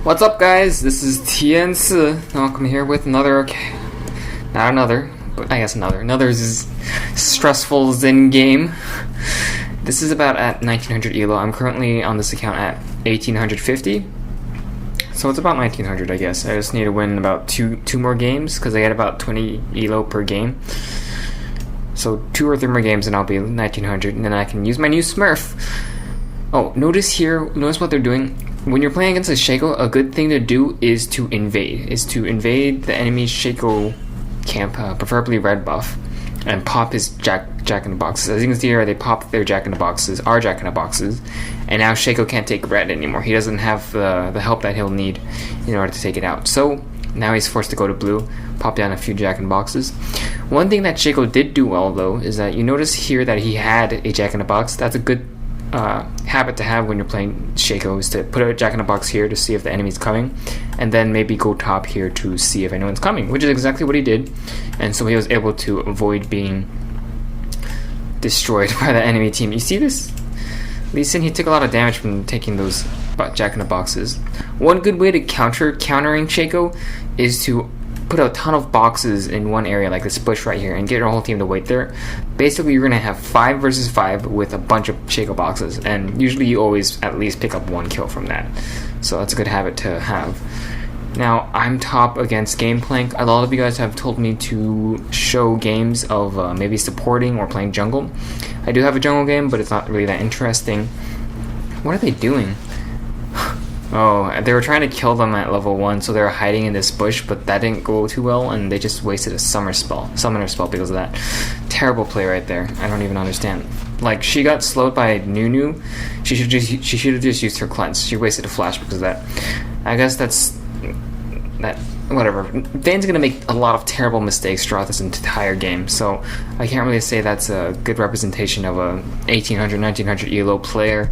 What's up, guys? This is TnSnoAkuma here with another, not another, but I guess another stressful Xin game. This is about at 1900 Elo. I'm currently on this account at 1850, so it's about 1900, I guess. I just need to win about two more games because I get about 20 Elo per game. So 2 or 3 more games and I'll be 1900, and then I can use my new Smurf. Oh, notice what they're doing. When you're playing against a Shaco, a good thing to do is to invade the enemy's Shaco camp, preferably red buff, and pop his jack in the boxes. As you can see here, they pop their jack in the boxes, and now Shaco can't take red anymore. He doesn't have the help that he'll need in order to take it out. So now he's forced to go to blue, pop down a few jack in the boxes. One thing that Shaco did do well, though, is that you notice here that he had a jack in the box. That's a good habit to have when you're playing Shaco, is to put a jack in the box here to see if the enemy's coming, and then maybe go top here to see if anyone's coming, which is exactly what he did. And so he was able to avoid being destroyed by the enemy team. You see this? Lee Sin, he took a lot of damage from taking those jack in the boxes. One good way to countering Shaco is to put a ton of boxes in one area, like this bush right here, and get your whole team to wait there. Basically, you're gonna have 5 versus 5 with a bunch of Shaco boxes, and usually you always at least pick up 1 kill from that. So that's a good habit to have. Now, I'm top against Gameplank. A lot of you guys have told me to show games of maybe supporting or playing jungle. I do have a jungle game, but it's not really that interesting. What are they doing? Oh, they were trying to kill them at level 1, so they were hiding in this bush, but that didn't go too well, and they just wasted a summoner spell because of that. Terrible play right there. I don't even understand. Like, she got slowed by Nunu. She should have just used her cleanse. She wasted a flash because of that. I guess that's that. Whatever. Vane's gonna make a lot of terrible mistakes throughout this entire game, so I can't really say that's a good representation of a 1800, 1900 Elo player.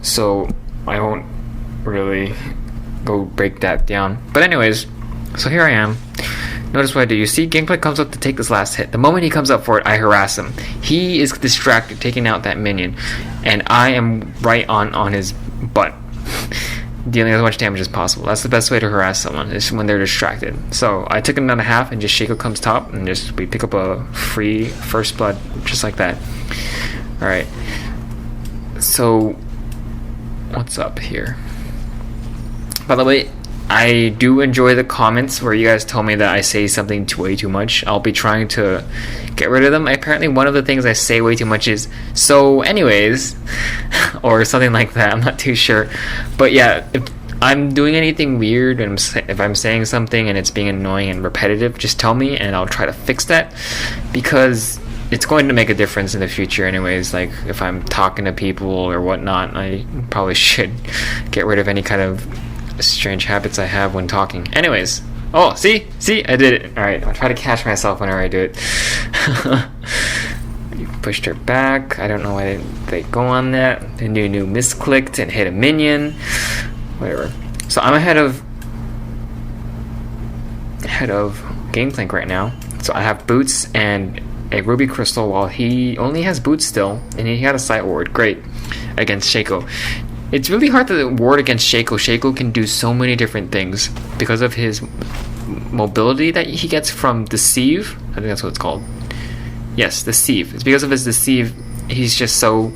So I won't really go break that down. But anyways, so here I am. Notice what I do. You see, Gameplay comes up to take this last hit. The moment he comes up for it, I harass him. He is distracted, taking out that minion, and I am right on his butt, dealing as much damage as possible. That's the best way to harass someone, is when they're distracted. So I took another half, and just Shaco comes top, and we pick up a free first blood, just like that. Alright. So what's up here? By the way, I do enjoy the comments where you guys tell me that I say something way too much. I'll be trying to get rid of them. Apparently one of the things I say way too much is, so anyways, or something like that. I'm not too sure. But yeah, if I'm doing anything weird, and if I'm saying something and it's being annoying and repetitive, just tell me and I'll try to fix that, because it's going to make a difference in the future anyways. Like, if I'm talking to people or whatnot, I probably should get rid of any kind of strange habits I have when talking. Anyways, oh, see, I did it. Alright, I'll try to catch myself whenever I do it. You pushed her back. I don't know why they go on that. The new misclicked and hit a minion. Whatever. So I'm ahead of Gameplank right now. So I have boots and a ruby crystal, while he only has boots still, and he had a sight ward. Great against Shaco. It's really hard to ward against Shaco. Shaco can do so many different things because of his mobility that he gets from Deceive. I think that's what it's called. Yes, Deceive. It's because of his Deceive, he's just so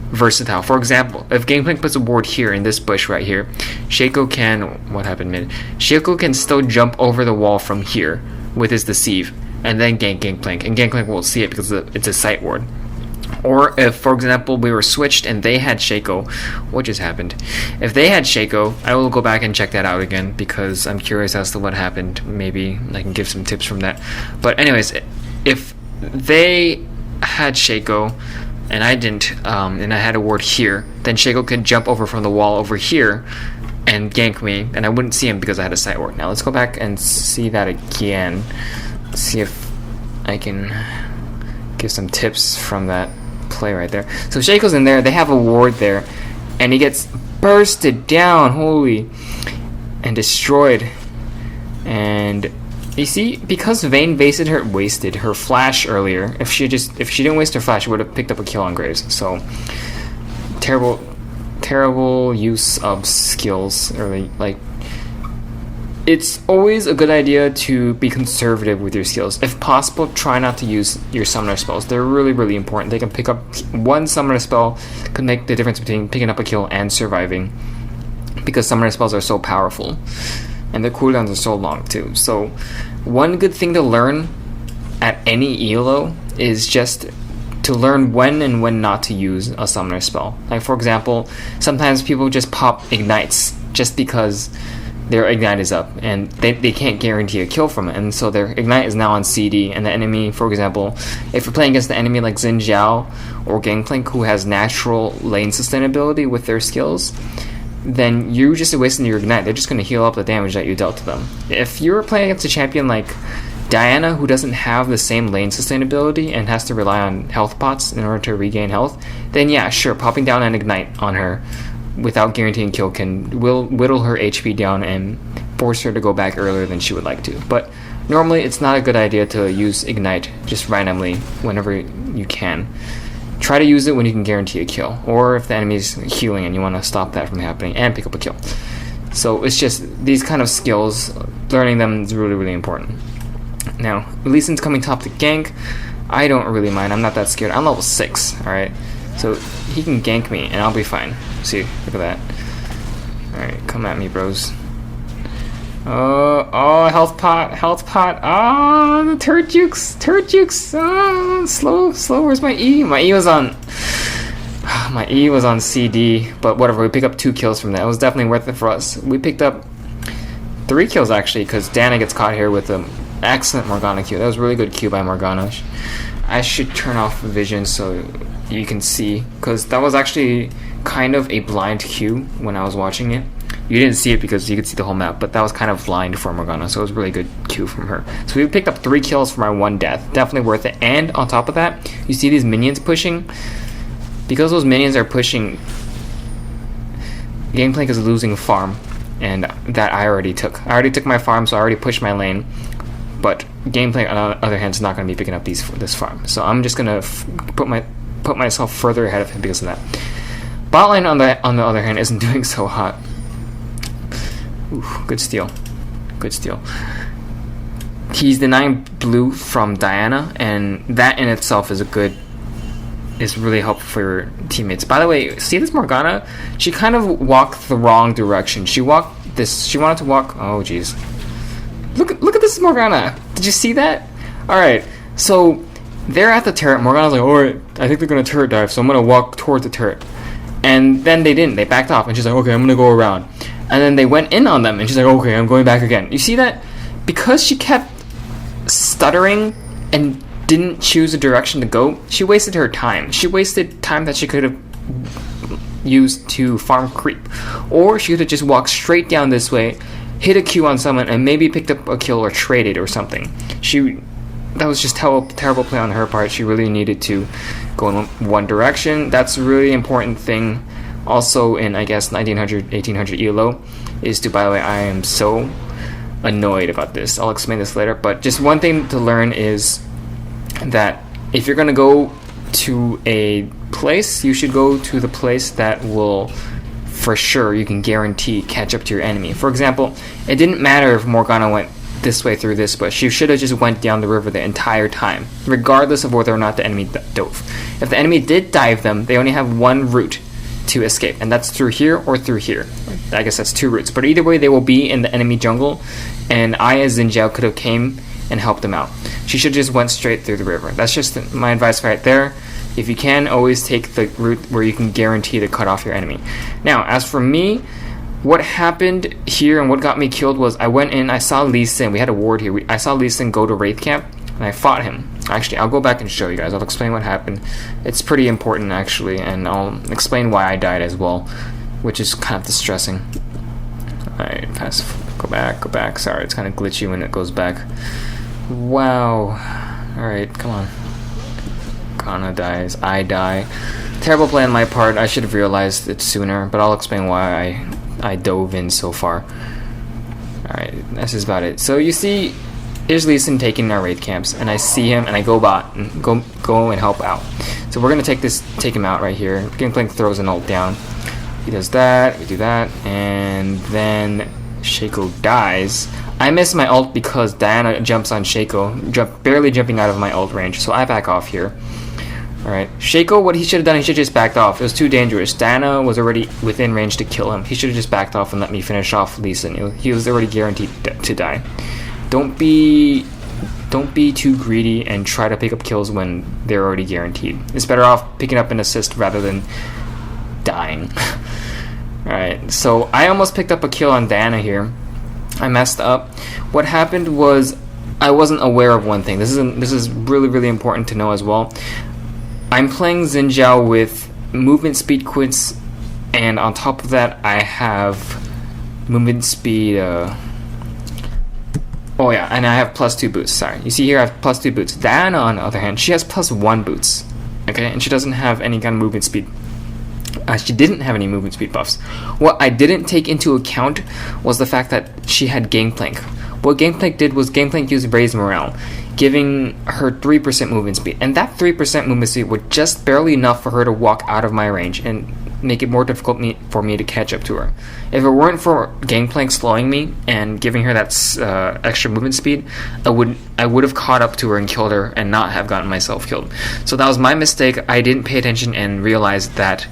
versatile. For example, if Gameplank puts a ward here in this bush right here, Shaco can... What happened mid? Shaco can still jump over the wall from here with his Deceive and then gank Gameplank, and Gameplank won't see it because it's a sight ward. Or if, for example, we were switched and they had Shaco, what just happened? If they had Shaco, I will go back and check that out again, because I'm curious as to what happened. Maybe I can give some tips from that. But anyways, if they had Shaco and I didn't, and I had a ward here, then Shaco could jump over from the wall over here and gank me, and I wouldn't see him because I had a sight ward. Now let's go back and see that again. See if I can give some tips from that play right there. So Shaco's in there, they have a ward there, and he gets bursted down, holy, and destroyed. And you see, because Vayne wasted her flash earlier, if she didn't waste her flash, she would have picked up a kill on Graves. So terrible terrible use of skills, or like it's always a good idea to be conservative with your skills. If possible, try not to use your summoner spells. They're really, really important. They can pick up one summoner spell, can make the difference between picking up a kill and surviving, because summoner spells are so powerful and their cooldowns are so long too. So one good thing to learn at any Elo is just to learn when and when not to use a summoner spell. Like for example, sometimes people just pop ignites just because their ignite is up and they can't guarantee a kill from it, and so their ignite is now on CD, and the enemy, for example, if you're playing against the enemy like Xin Zhao or Gangplank who has natural lane sustainability with their skills, then you're just wasting your ignite. They're just going to heal up the damage that you dealt to them. If you're playing against a champion like Diana, who doesn't have the same lane sustainability and has to rely on health pots in order to regain health, then yeah, sure, popping down an ignite on her without guaranteeing kill will whittle her HP down and force her to go back earlier than she would like to. But normally it's not a good idea to use ignite just randomly whenever you can. Try to use it when you can guarantee a kill, or if the enemy's healing and you want to stop that from happening and pick up a kill. So it's just these kind of skills, learning them is really, really important. Now, Lee Sin's coming top to gank. I don't really mind. I'm not that scared. I'm level 6, alright? So he can gank me and I'll be fine. See, look at that. Alright, come at me, bros. Oh, health pot. The turret jukes. Slow. Where's my E? My E was on CD, but whatever. We picked up 2 kills from that. It was definitely worth it for us. We picked up 3 kills actually, because Dana gets caught here with an excellent Morgana Q. That was a really good Q by Morgana. I should turn off vision so you can see, because that was actually kind of a blind Q when I was watching it. You didn't see it because you could see the whole map, but that was kind of blind for Morgana, so it was a really good Q from her. So we picked up 3 kills for my 1 death. Definitely worth it. And on top of that, you see these minions pushing? Because those minions are pushing, Gangplank is losing farm, and that I already took. I already took my farm, so I already pushed my lane. But Gangplank, on the other hand, is not going to be picking up this farm. So I'm just going to put myself further ahead of him because of that. Bot lane, on the other hand, isn't doing so hot. Ooh, good steal. He's denying blue from Diana, and that in itself is really helpful for your teammates. By the way, see this Morgana? She kind of walked the wrong direction. She wanted to walk. Oh, jeez. Look at this Morgana. Did you see that? All right. So they're at the turret. Morgana's like, all right, I think they're gonna turret dive, so I'm gonna walk towards the turret. And then they didn't. They backed off, and she's like, okay, I'm gonna go around. And then they went in on them, and she's like, okay, I'm going back again. You see that? Because she kept stuttering and didn't choose a direction to go, she wasted her time. She wasted time that she could have used to farm creep. Or she could have just walked straight down this way, hit a Q on someone, and maybe picked up a kill or traded or something. That was just terrible play on her part. She really needed to go in one direction. That's a really important thing. Also in, I guess, 1900, 1800 Elo, is to, by the way, I am so annoyed about this. I'll explain this later, but just one thing to learn is that if you're going to go to a place, you should go to the place that will, for sure, you can guarantee catch up to your enemy. For example, it didn't matter if Morgana went this way through this bush. She should have just went down the river the entire time, regardless of whether or not the enemy dove. If the enemy did dive them, they only have one route to escape, and that's through here or through here. I guess that's 2 routes, but either way they will be in the enemy jungle, and I as Xin Zhao could have came and helped them out. She should just went straight through the river. That's just my advice right there. If you can, always take the route where you can guarantee to cut off your enemy. Now, as for me, what happened here and what got me killed was I went in, I saw Lee Sin, we had a ward here, I saw Lee Sin go to Wraith Camp, and I fought him. Actually, I'll go back and show you guys. I'll explain what happened. It's pretty important, actually, and I'll explain why I died as well, which is kind of distressing. Alright, go back. Sorry, it's kind of glitchy when it goes back. Wow. Alright, come on. Kana dies. I die. Terrible play on my part. I should have realized it sooner, but I'll explain why I dove in so far. Alright, that's just about it. So you see, here's Lee Sin taking our raid camps, and I see him, and I go bot and go and help out. So we're gonna take him out right here. Gangplank throws an ult down. He does that, we do that, and then Shaco dies. I miss my ult because Diana jumps on Shaco, barely jumping out of my ult range, so I back off here. Alright, Shaco, what he should have done, he should have just backed off. It was too dangerous. Diana was already within range to kill him. He should have just backed off and let me finish off Lee Sin. He was already guaranteed to die. Don't be too greedy and try to pick up kills when they're already guaranteed. It's better off picking up an assist rather than dying. Alright, so I almost picked up a kill on Diana here. I messed up. What happened was I wasn't aware of one thing. This is really important to know as well. I'm playing Xin Zhao with movement speed quints, and on top of that I have movement speed oh yeah, and I have +2 boots. Sorry, you see here I have +2 boots. Diana, on the other hand, she has +1 boots, okay, and she doesn't have any kind of movement speed. She didn't have any movement speed buffs. What I didn't take into account was the fact that she had Gangplank. What Gangplank did was Gangplank used Raise Morale, giving her 3% movement speed, and that 3% movement speed was just barely enough for her to walk out of my range and make it more difficult for me to catch up to her. If it weren't for Gangplank slowing me and giving her that extra movement speed, I would have caught up to her and killed her and not have gotten myself killed. So that was my mistake. I didn't pay attention and realized that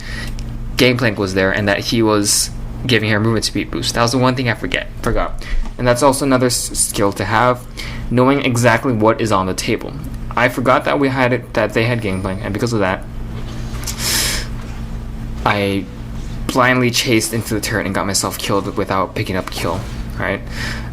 Gangplank was there and that he was giving her movement speed boost. That was the one thing I forgot. And that's also another skill to have, knowing exactly what is on the table. I forgot that they had Gangplank, and because of that, I blindly chased into the turret and got myself killed without picking up a kill. Alright,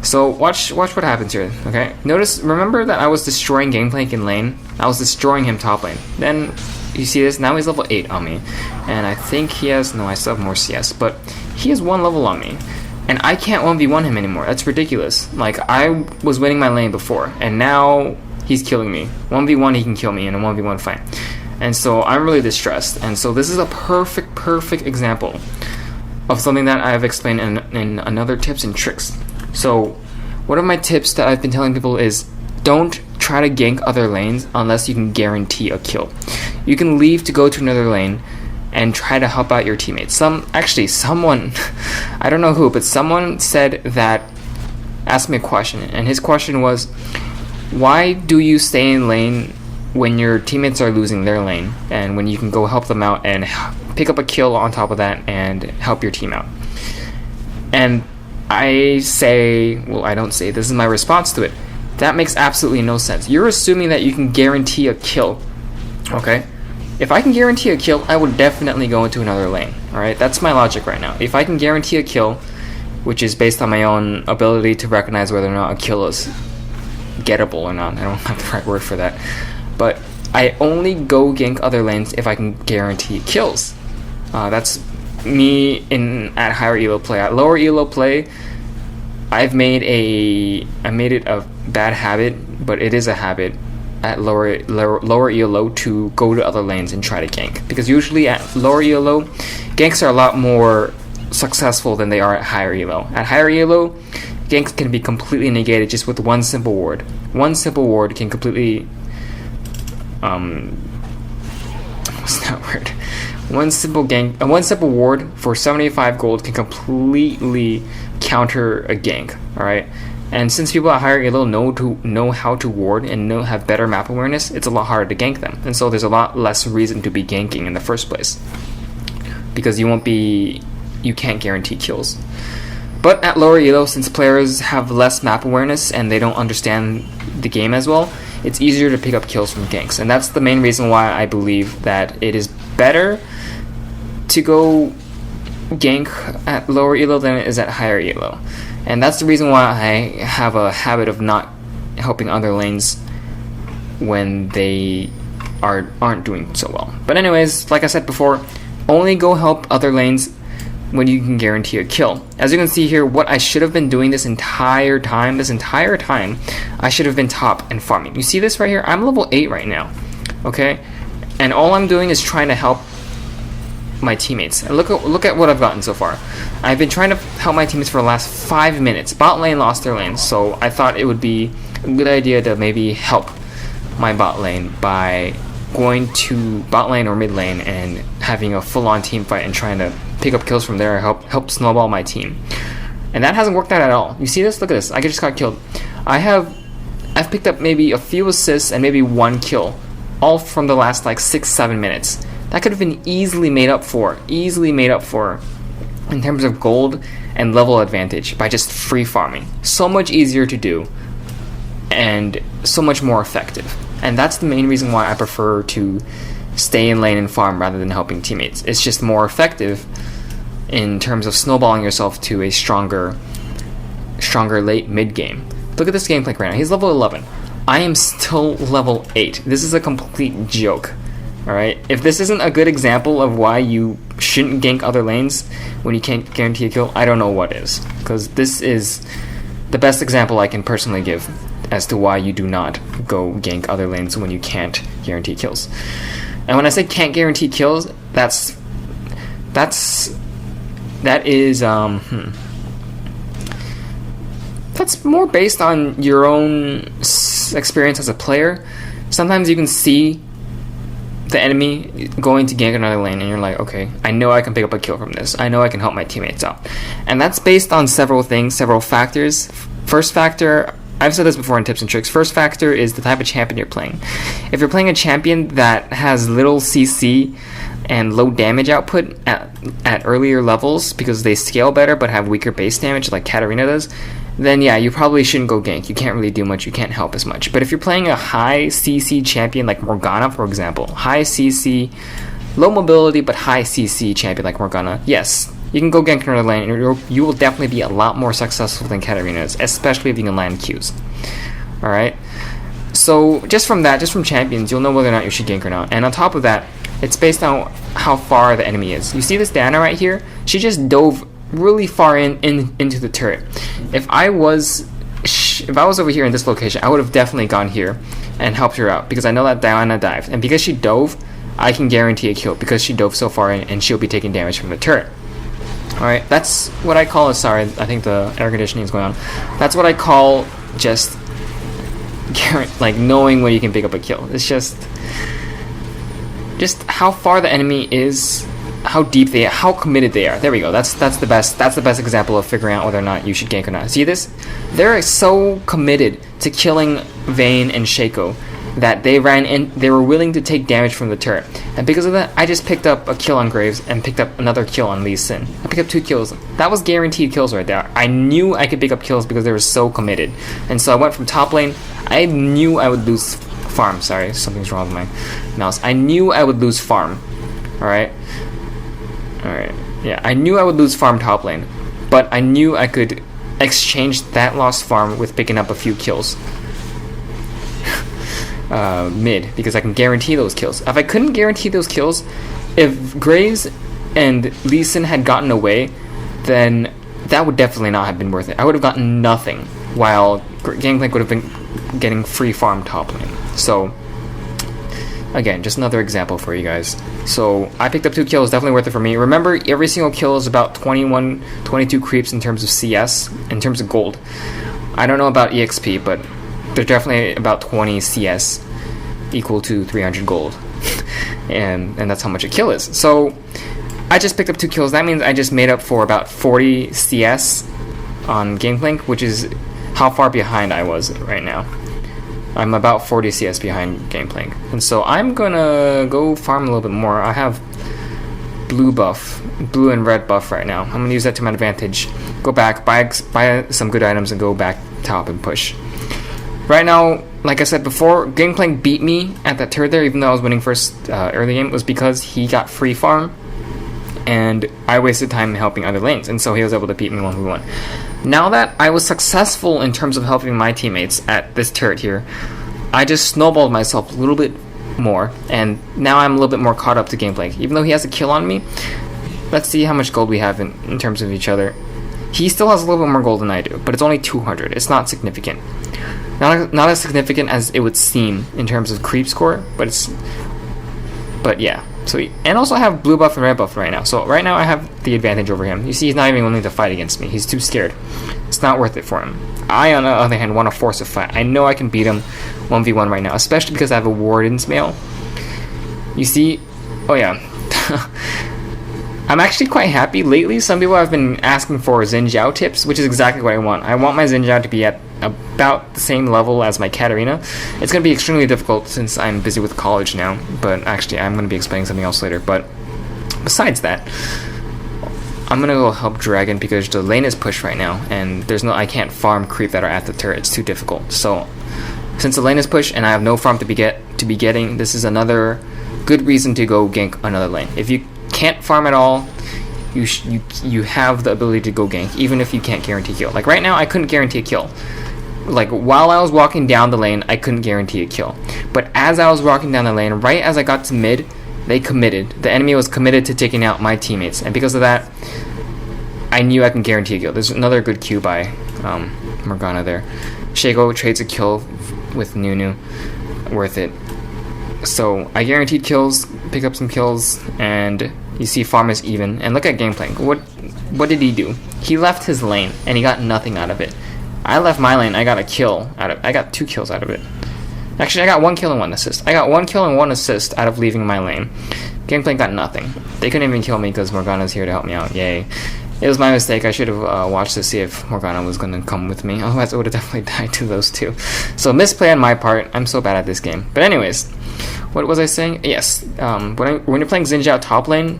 so watch what happens here. Okay, remember that I was destroying Gangplank in lane. I was destroying him top lane. Then you see this, now he's level 8 on me, and I think he has, no, I still have more CS, but he has 1 level on me, and I can't 1v1 him anymore. That's ridiculous. Like, I was winning my lane before, and now he's killing me. 1v1 he can kill me in a 1v1 fight, and so I'm really distressed. And so this is a perfect example of something that I've explained in another tips and tricks. So one of my tips that I've been telling people is don't try to gank other lanes unless you can guarantee a kill. You can leave to go to another lane and try to help out your teammates. Someone, I don't know who, but someone asked me a question, and his question was, why do you stay in lane when your teammates are losing their lane, and when you can go help them out and pick up a kill on top of that and help your team out? And I say, well, I don't say, this is my response to it. That makes absolutely no sense. You're assuming that you can guarantee a kill, okay? If I can guarantee a kill, I would definitely go into another lane, alright? That's my logic right now. If I can guarantee a kill, which is based on my own ability to recognize whether or not a kill is gettable or not, I don't have the right word for that, but I only go gank other lanes if I can guarantee kills. That's me at higher elo play. At lower elo play, I made it a bad habit, but it is a habit at lower elo to go to other lanes and try to gank, because usually at lower elo, ganks are a lot more successful than they are at higher elo. At higher elo, ganks can be completely negated just with one simple ward. One simple ward can completely what's that word? One simple ward for 75 gold can completely counter a gank. All right. And since people at higher elo know how to ward and have better map awareness, it's a lot harder to gank them. And so there's a lot less reason to be ganking in the first place, because you can't guarantee kills. But at lower elo, since players have less map awareness and they don't understand the game as well, it's easier to pick up kills from ganks. And that's the main reason why I believe that it is better to go gank at lower elo than it is at higher elo. And that's the reason why I have a habit of not helping other lanes when they aren't doing so well. But anyways, like I said before, only go help other lanes when you can guarantee a kill. As you can see here, what I should have been doing this entire time, I should have been top and farming. You see this right here? I'm level 8 right now, okay? And all I'm doing is trying to help my teammates. And look at what I've gotten so far. I've been trying to help my teammates for the last 5 minutes. Bot lane lost their lane, so I thought it would be a good idea to maybe help my bot lane by going to bot lane or mid lane and having a full-on team fight and trying to pick up kills from there, help snowball my team. And that hasn't worked out at all. You see this? Look at this. I just got killed. I've picked up maybe a few assists and maybe 1 kill, all from the last like 6-7 minutes. That could have been easily made up for in terms of gold and level advantage by just free farming. So much easier to do and so much more effective. And that's the main reason why I prefer to stay in lane and farm rather than helping teammates. It's just more effective in terms of snowballing yourself to a stronger late mid game. Look at this gameplay right now. He's level 11. I am still level 8. This is a complete joke. Alright? If this isn't a good example of why you shouldn't gank other lanes when you can't guarantee a kill, I don't know what is. Because this is the best example I can personally give as to why you do not go gank other lanes when you can't guarantee kills. And when I say can't guarantee kills, that's more based on your own experience as a player. Sometimes you can see the enemy going to gank another lane and you're like, okay, I know I can pick up a kill from this. I know I can help my teammates out. And that's based on several things, several factors. First factor, I've said this before in tips and tricks. First factor is the type of champion you're playing. If you're playing a champion that has little CC and low damage output at earlier levels because they scale better but have weaker base damage like Katarina does, then yeah, you probably shouldn't go gank. You can't really do much, you can't help as much. But if you're playing a high CC champion like Morgana, for example, high CC, low mobility but high CC champion like Morgana, yes, you can go gank another lane and you will definitely be a lot more successful than Katarina is, especially if you can land Qs. Alright? So just from champions, you'll know whether or not you should gank or not. And on top of that, it's based on how far the enemy is. You see this Diana right here? She just dove really far into the turret. If I was over here in this location, I would have definitely gone here and helped her out because I know that Diana dived. And because she dove, I can guarantee a kill because she dove so far in and she'll be taking damage from the turret. Alright, that's what I call, sorry, I think the air conditioning is going on. That's what I call just like knowing when you can pick up a kill. It's just how far the enemy is, how deep they are, how committed they are. There we go. That's the best example of figuring out whether or not you should gank or not. See this? They're so committed to killing Vayne and Shaco that they were willing to take damage from the turret. And because of that, I just picked up a kill on Graves and picked up another kill on Lee Sin. I picked up 2 kills. That was guaranteed kills right there. I knew I could pick up kills because they were so committed. And so I went from top lane. I knew I would lose farm. Sorry, something's wrong with my mouse. I knew I would lose farm. Alright. Yeah, I knew I would lose farm top lane. But I knew I could exchange that lost farm with picking up a few kills. Mid, because I can guarantee those kills. If I couldn't guarantee those kills, if Graves and Lee Sin had gotten away, then that would definitely not have been worth it. I would have gotten nothing, while Gangplank would have been getting free farm top lane. So, again, just another example for you guys. So, I picked up 2 kills, definitely worth it for me. Remember, every single kill is about 21, 22 creeps in terms of CS, in terms of gold. I don't know about EXP, but there's definitely about 20 CS equal to 300 gold. and that's how much a kill is. So I just picked up 2 kills. That means I just made up for about 40 CS on Gangplank, which is how far behind I was right now. I'm about 40 CS behind Gangplank. And so I'm gonna go farm a little bit more. I have blue and red buff right now. I'm gonna use that to my advantage. Go back, buy some good items and go back top and push. Right now, like I said before, Gangplank beat me at that turret there, even though I was winning first early game, was because he got free farm, and I wasted time helping other lanes, and so he was able to beat me 1v1. Now that I was successful in terms of helping my teammates at this turret here, I just snowballed myself a little bit more, and now I'm a little bit more caught up to Gangplank. Even though he has a kill on me, let's see how much gold we have in terms of each other. He still has a little bit more gold than I do, but it's only 200. It's not significant. Not as significant as it would seem in terms of creep score, but yeah. So and also I have blue buff and red buff right now. So right now I have the advantage over him. You see, he's not even willing to fight against me. He's too scared. It's not worth it for him. I, on the other hand, want to force a fight. I know I can beat him 1v1 right now, especially because I have a Warden's Mail. You see, oh yeah. I'm actually quite happy lately. Some people have been asking for Xin Zhao tips, which is exactly what I want. I want my Xin Zhao to be at about the same level as my Katarina. It's going to be extremely difficult since I'm busy with college now, but actually I'm going to be explaining something else later. But besides that, I'm going to go help Dragon because the lane is pushed right now, and I can't farm creep that are at the turret. It's too difficult. So since the lane is pushed and I have no farm to be getting, this is another good reason to go gank another lane. If you can't farm at all, you have the ability to go gank, even if you can't guarantee a kill. Like right now, I couldn't guarantee a kill. Like while I was walking down the lane, I couldn't guarantee a kill. But as I was walking down the lane, right as I got to mid, they committed. The enemy was committed to taking out my teammates, and because of that, I knew I can guarantee a kill. There's another good Q by Morgana there. Shaco trades a kill with Nunu, worth it. So I guaranteed kills, pick up some kills, and you see farm is even. And look at gameplay. What did he do? He left his lane and he got nothing out of it. I left my lane. I got a kill out of. I got 2 kills out of it. Actually, I got 1 kill and 1 assist. I got 1 kill and 1 assist out of leaving my lane. Gameplay got nothing. They couldn't even kill me because Morgana's here to help me out. Yay. It was my mistake. I should have watched to see if Morgana was going to come with me. Otherwise, I would have definitely died to those two. So, misplay on my part. I'm so bad at this game. But anyways, what was I saying? Yes. When you're playing Xin Zhao top lane,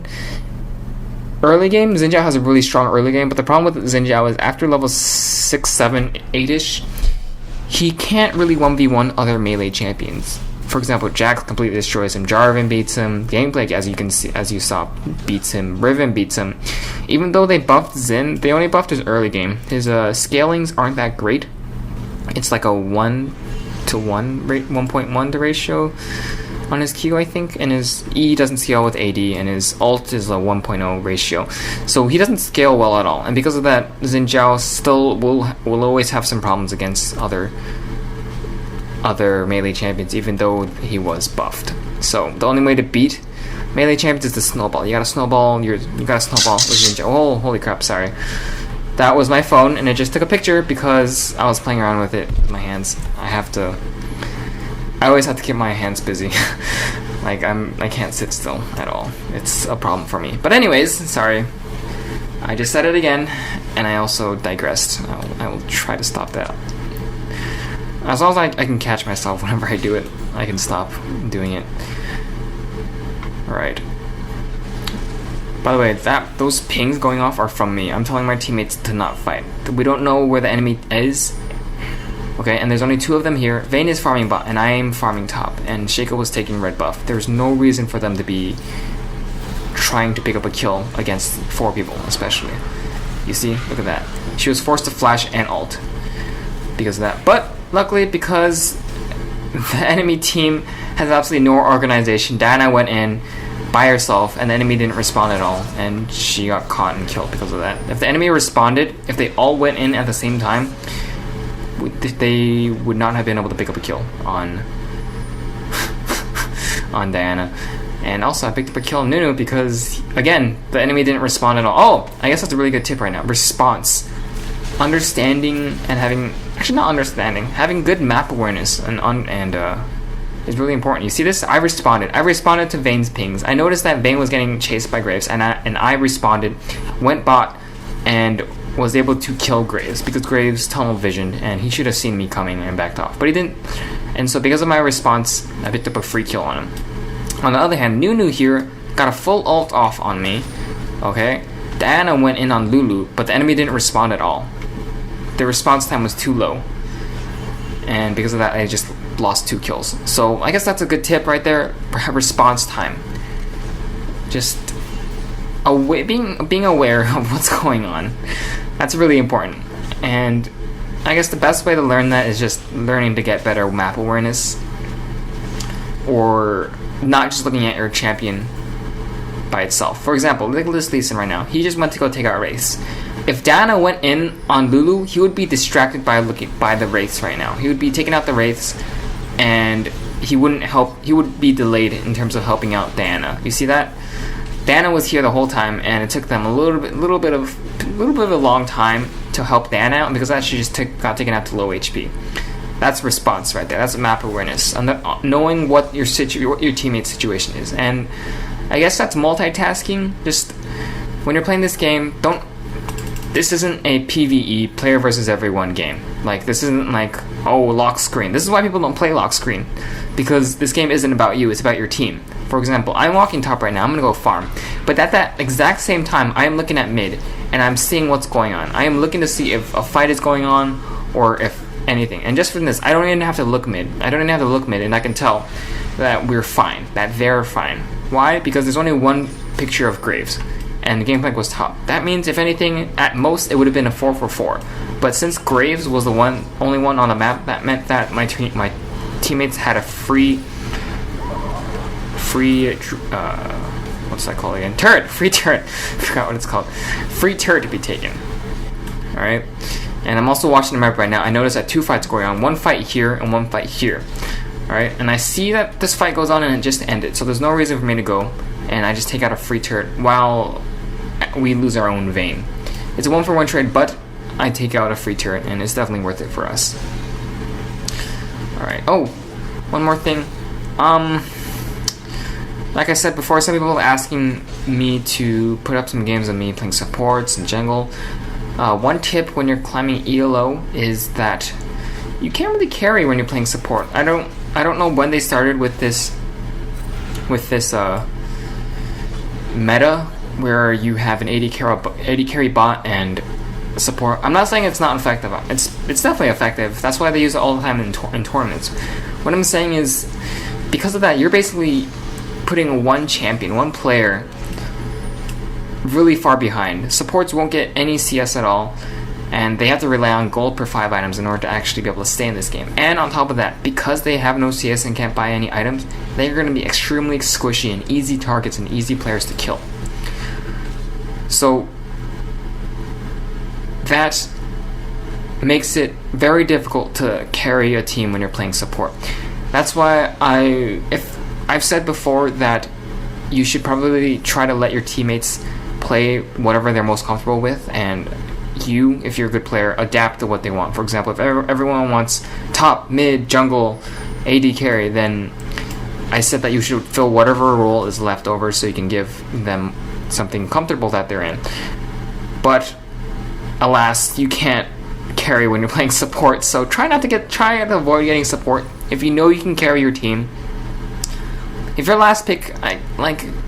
early game, Xin Zhao has a really strong early game. But the problem with Xin Zhao is after level 6, 7, 8-ish, he can't really 1v1 other melee champions. For example, Jax completely destroys him. Jarvan beats him. Gameplay, as you saw, beats him. Riven beats him. Even though they buffed Xin, they only buffed his early game. His scalings aren't that great. It's like a 1-to-1 1.1 to ratio on his Q, I think. And his E doesn't scale with AD, and his ult is a 1.0 ratio. So he doesn't scale well at all. And because of that, Xin Zhao still will always have some problems against other melee champions, even though he was buffed. So the only way to beat melee champions is to snowball. You gotta snowball. You gotta snowball with Ninja. Oh, holy crap! Sorry, that was my phone, and I just took a picture because I was playing around with it with my hands. I always have to keep my hands busy. Like I can't sit still at all. It's a problem for me. But anyways, sorry. I just said it again, and I also digressed. I will try to stop that. As long as I can catch myself whenever I do it, I can stop doing it. Alright. By the way, those pings going off are from me. I'm telling my teammates to not fight. We don't know where the enemy is. Okay, and there's only 2 of them here. Vayne is farming bot, and I am farming top. And Shaco was taking red buff. There's no reason for them to be trying to pick up a kill against 4 people, especially. You see? Look at that. She was forced to flash and ult because of that. But luckily, because the enemy team has absolutely no organization, Diana went in by herself, and the enemy didn't respond at all, and she got caught and killed because of that. If the enemy responded, if they all went in at the same time, they would not have been able to pick up a kill on on Diana. And also, I picked up a kill on Nunu because, again, the enemy didn't respond at all. Oh, I guess that's a really good tip right now. Response. Understanding and having... Actually, not understanding. Having good map awareness is really important. You see this? I responded. I responded to Vayne's pings. I noticed that Vayne was getting chased by Graves, and I responded, went bot, and was able to kill Graves because Graves tunnel visioned, and he should have seen me coming and backed off. But he didn't. And so because of my response, I picked up a free kill on him. On the other hand, Nunu here got a full ult off on me. Okay? Diana went in on Lulu, but the enemy didn't respond at all. The response time was too low. And because of that, I just lost 2 kills. So I guess that's a good tip right there. Response time. Just being aware of what's going on. That's really important. And I guess the best way to learn that is just learning to get better map awareness. Or not just looking at your champion by itself. For example, look at this Lee Sin right now. He just went to go take out Wraiths. If Diana went in on Lulu, he would be distracted by the Wraiths right now. He would be taking out the Wraiths, and he wouldn't help. He would be delayed in terms of helping out Diana. You see that? Diana was here the whole time, and it took them a little bit of a long time to help Diana out, and because of that, she just got taken out to low HP. That's response right there. That's map awareness, knowing what your teammate's situation is, and I guess that's multitasking. Just when you're playing this game, this isn't a PvE, player versus everyone game. Like, this isn't like, oh, lock screen. This is why people don't play lock screen, because this game isn't about you, it's about your team. For example, I'm walking top right now, I'm gonna go farm, but at that exact same time, I am looking at mid, and I'm seeing what's going on. I am looking to see if a fight is going on, or if anything. And just from this, I don't even have to look mid. And I can tell that we're fine, that they're fine. Why? Because there's only one picture of Graves, and the game flank was top. That means, if anything, at most, it would have been a 4-for-4. But since Graves was the only one on the map, that meant that my teammates had a free what's that called again? Free turret. I forgot what it's called. Free turret to be taken. Alright? And I'm also watching the map right now. I noticed that 2 fights going on. One fight here and one fight here. Alright? And I see that this fight goes on and it just ended. So there's no reason for me to go. And I just take out a free turret while we lose our own vein. It's a 1-for-1 trade, but I take out a free turret, and it's definitely worth it for us. Alright. Oh, one more thing. Like I said before, some people are asking me to put up some games of me playing supports and jungle. One tip when you're climbing Elo is that you can't really carry when you're playing support. I don't know when they started with this meta where you have an 80 carry bot and support. I'm not saying it's not effective. It's definitely effective. That's why they use it all the time in tournaments. What I'm saying is, because of that, you're basically putting one champion, one player, really far behind. Supports won't get any CS at all, and they have to rely on gold per 5 items in order to actually be able to stay in this game. And on top of that, because they have no CS and can't buy any items, they're going to be extremely squishy and easy targets and easy players to kill. So that makes it very difficult to carry a team when you're playing support. That's why I've said before that you should probably try to let your teammates play whatever they're most comfortable with, and you, if you're a good player, adapt to what they want. For example, if everyone wants top, mid, jungle, AD carry, then I said that you should fill whatever role is left over so you can give them something comfortable that they're in. But alas, you can't carry when you're playing support, so try to avoid getting support. If you know you can carry your team, if your last pick,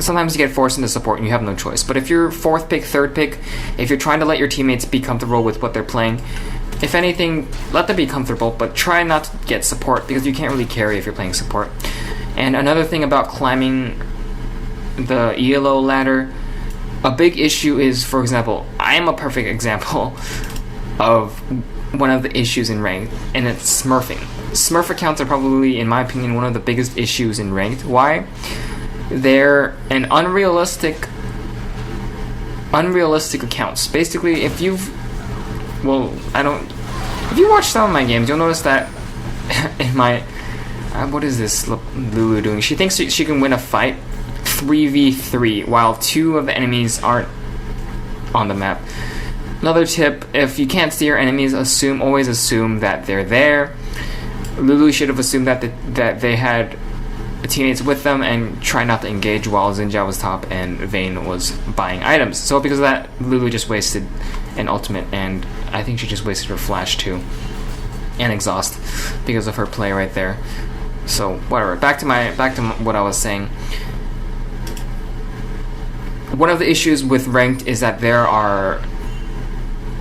sometimes you get forced into support and you have no choice. But if you're 4th pick, 3rd pick, if you're trying to let your teammates be comfortable with what they're playing, if anything, let them be comfortable, but try not to get support, because you can't really carry if you're playing support. And another thing about climbing the Elo ladder, a big issue is, for example, I am a perfect example of one of the issues in ranked, and it's smurfing. Smurf accounts are probably, in my opinion, one of the biggest issues in ranked. Why? They're an unrealistic accounts. Basically, if you watch some of my games, you'll notice that in my what is this Lulu doing? She thinks she can win a fight 3v3 while 2 of the enemies aren't on the map. Another tip: if you can't see your enemies, always assume that they're there. Lulu should have assumed that they had teammates with them and try not to engage while Xinjia was top and Vayne was buying items. So because of that, Lulu just wasted an ultimate, and I think she just wasted her flash too, and exhaust, because of her play right there. So whatever. Back to what I was saying. One of the issues with ranked is that there are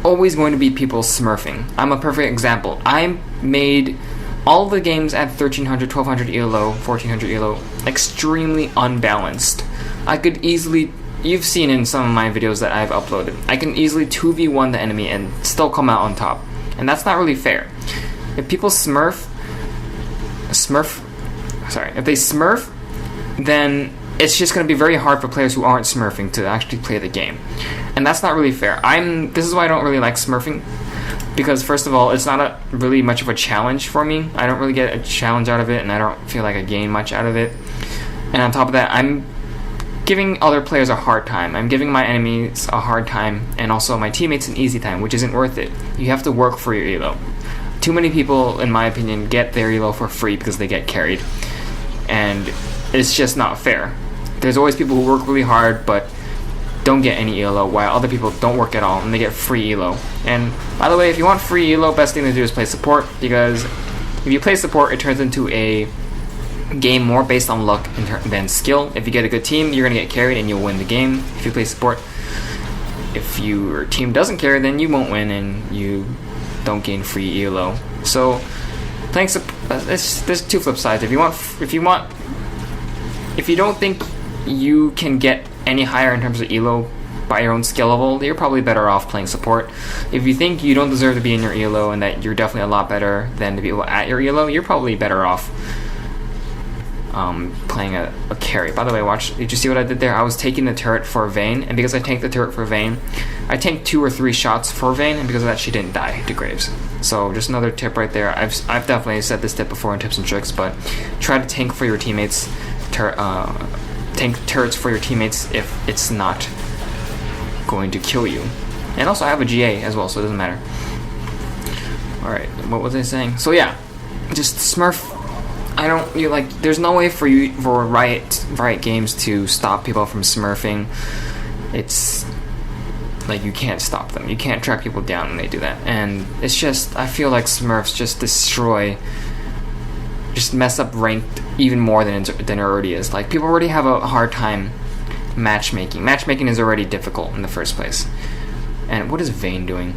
always going to be people smurfing. I'm a perfect example. I made all the games at 1300, 1200 Elo, 1400 Elo extremely unbalanced. I could easily, you've seen in some of my videos that I've uploaded, I can easily 2v1 the enemy and still come out on top. And that's not really fair. If people smurf, then it's just going to be very hard for players who aren't smurfing to actually play the game. And that's not really fair. This is why I don't really like smurfing, because first of all, it's not really much of a challenge for me. I don't really get a challenge out of it, and I don't feel like I gain much out of it. And on top of that, I'm giving other players a hard time. I'm giving my enemies a hard time, and also my teammates an easy time, which isn't worth it. You have to work for your Elo. Too many people, in my opinion, get their Elo for free because they get carried, and it's just not fair. There's always people who work really hard but don't get any elo, while other people don't work at all and they get free elo. And by the way, if you want free elo, best thing to do is play support, because if you play support, it turns into a game more based on luck than skill. If you get a good team, you're gonna get carried and you'll win the game if you play support. If your team doesn't carry, then you won't win and you don't gain free elo. So playing there's two flip sides. If you don't think you can get any higher in terms of elo by your own skill level, you're probably better off playing support. If you think you don't deserve to be in your elo and that you're definitely a lot better than the people at your elo, you're probably better off playing a carry. By the way, watch, did you see what I did there? I was taking the turret for Vayne, and because I tanked the turret for Vayne, I tanked 2 or 3 shots for Vayne, and because of that she didn't die to Graves. So just another tip right there. I've definitely said this tip before in tips and tricks, but try to tank for your teammates, tank turrets for your teammates if it's not going to kill you. And also I have a GA as well, so it doesn't matter. Alright, what was I saying? So yeah, just Smurf. There's no way for Riot Games to stop people from smurfing. It's like you can't stop them. You can't track people down when they do that. And it's just, I feel like Smurfs just mess up ranked even more than it already is. Like, people already have a hard time matchmaking. Matchmaking is already difficult in the first place. And what is Vayne doing?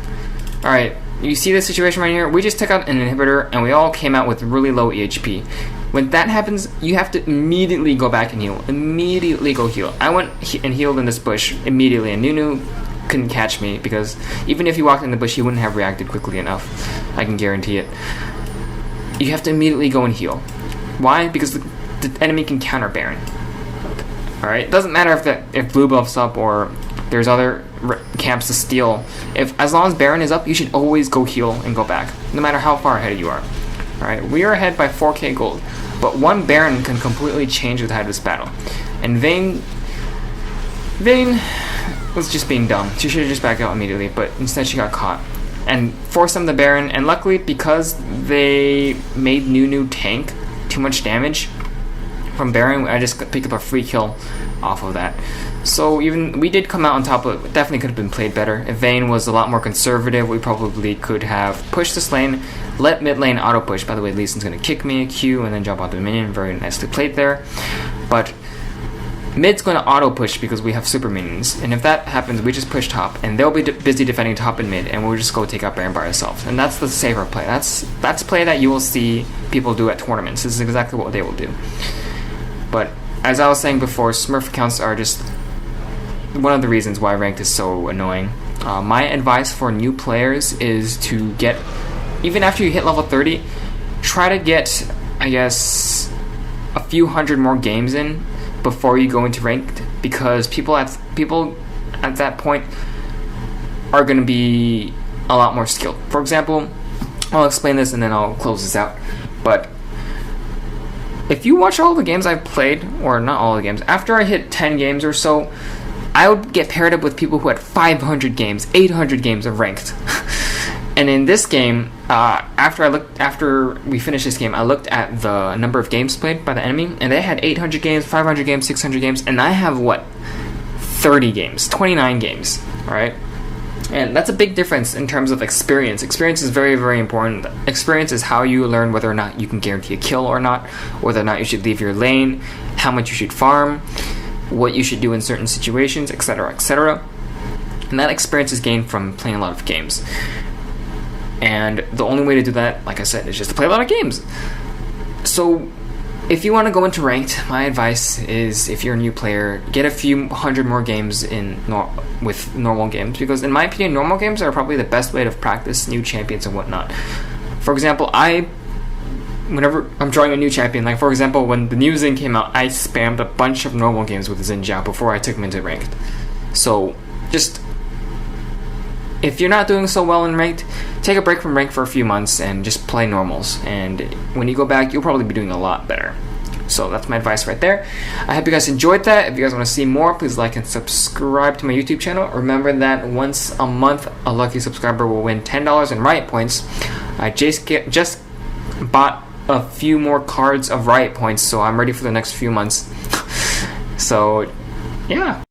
Alright, you see this situation right here? We just took out an inhibitor and we all came out with really low EHP. When that happens, you have to immediately go back and heal. Immediately go heal. I went and healed in this bush immediately, and Nunu couldn't catch me, because even if he walked in the bush, he wouldn't have reacted quickly enough. I can guarantee it. You have to immediately go and heal. Why? Because the enemy can counter Baron. Alright? It doesn't matter if blue buff's up or there's other camps to steal. As long as Baron is up, you should always go heal and go back, no matter how far ahead you are. Alright, we are ahead by 4k gold, but one Baron can completely change the tide of this battle. And Vayne was just being dumb. She should have just backed out immediately, but instead she got caught and forced them the Baron. And luckily, because they made Nunu tank too much damage from Baron, I just picked up a free kill off of that. So even we did come out on top of it. Definitely could have been played better. If Vayne was a lot more conservative, we probably could have pushed this lane, let mid lane auto push. By the way, Lee Sin's gonna kick me, Q, and then jump onto the minion. Very nicely played there. But mid's gonna auto push because we have super minions, and if that happens, we just push top, and they'll be busy defending top and mid, and we'll just go take out Baron by ourselves. And that's the safer play. That's play that you will see people do at tournaments. This is exactly what they will do. But as I was saying before, Smurf accounts are just one of the reasons why ranked is so annoying. My advice for new players is to get, even after you hit level 30, try to get, I guess, a few hundred more games in before you go into ranked, because people at that point are going to be a lot more skilled. For example, I'll explain this and then I'll close this out, but if you watch all the games I've played, or not all the games, after I hit 10 games or so, I would get paired up with people who had 500 games, 800 games of ranked. And in this game, after we finished this game, I looked at the number of games played by the enemy, and they had 800 games, 500 games, 600 games, and I have, 30 games, 29 games, alright? And that's a big difference in terms of experience. Experience is very, very important. Experience is how you learn whether or not you can guarantee a kill or not, whether or not you should leave your lane, how much you should farm, what you should do in certain situations, etc., etc. And that experience is gained from playing a lot of games. And the only way to do that, like I said, is just to play a lot of games. So if you want to go into ranked, my advice is, if you're a new player, get a few hundred more games with normal games, because in my opinion, normal games are probably the best way to practice new champions and whatnot. For example, whenever I'm drawing a new champion, like for example, when the new Xin came out, I spammed a bunch of normal games with Xin Jiao before I took him into ranked. So just, if you're not doing so well in ranked, take a break from ranked for a few months and just play normals, and when you go back, you'll probably be doing a lot better. So that's my advice right there. I hope you guys enjoyed that. If you guys want to see more, please like and subscribe to my YouTube channel. Remember that once a month, a lucky subscriber will win $10 in Riot points. I just bought a few more cards of Riot points, so I'm ready for the next few months. So yeah.